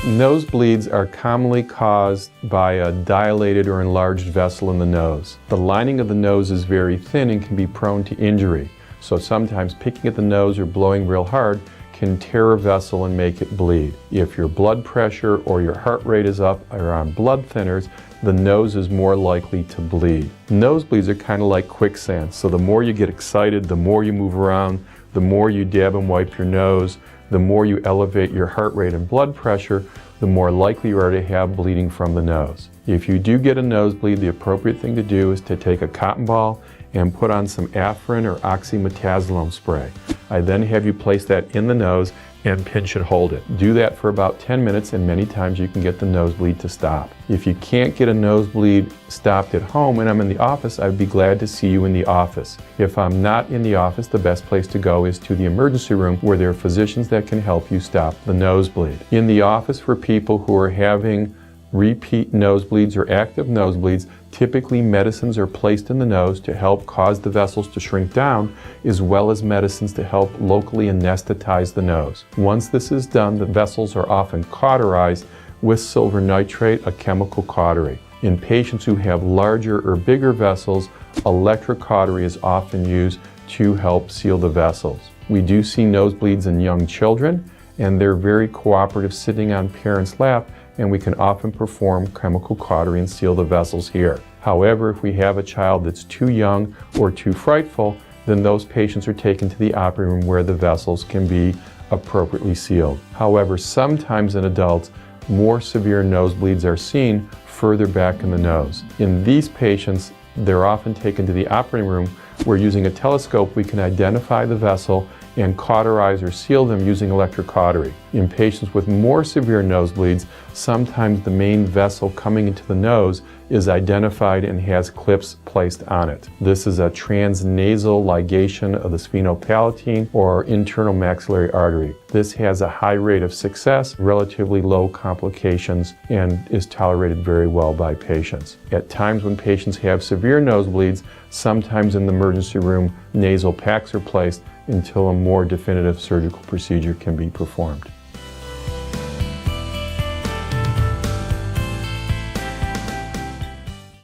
Nosebleeds are commonly caused by a dilated or enlarged vessel in the nose. The lining of the nose is very thin and can be prone to injury. So sometimes picking at the nose or blowing real hard can tear a vessel and make it bleed. If your blood pressure or your heart rate is up or on blood thinners, the nose is more likely to bleed. Nosebleeds are kind of like quicksand, so the more you get excited, the more you move around, the more you dab and wipe your nose, the more you elevate your heart rate and blood pressure, the more likely you are to have bleeding from the nose. If you do get a nosebleed, the appropriate thing to do is to take a cotton ball and put on some Afrin or oxymetazoline spray. I then have you place that in the nose and pinch and hold it. Do that for about 10 minutes and many times you can get the nosebleed to stop. If you can't get a nosebleed stopped at home and I'm in the office, I'd be glad to see you in the office. If I'm not in the office, the best place to go is to the emergency room where there are physicians that can help you stop the nosebleed. In the office for people who are having repeat nosebleeds or active nosebleeds, typically medicines are placed in the nose to help cause the vessels to shrink down, as well as medicines to help locally anesthetize the nose. Once this is done, the vessels are often cauterized with silver nitrate, a chemical cautery. In patients who have larger or bigger vessels, electrocautery is often used to help seal the vessels. We do see nosebleeds in young children, and they're very cooperative sitting on parents' lap, and we can often perform chemical cautery and seal the vessels here. However, if we have a child that's too young or too frightful, then those patients are taken to the operating room where the vessels can be appropriately sealed. However, sometimes in adults, more severe nosebleeds are seen further back in the nose. In these patients, they're often taken to the operating room where using a telescope we can identify the vessel and cauterize or seal them using electrocautery. In patients with more severe nosebleeds, sometimes the main vessel coming into the nose is identified and has clips placed on it. This is a transnasal ligation of the sphenopalatine or internal maxillary artery. This has a high rate of success, relatively low complications, and is tolerated very well by patients. At times when patients have severe nosebleeds, sometimes in the emergency room, nasal packs are placed until a more definitive surgical procedure can be performed.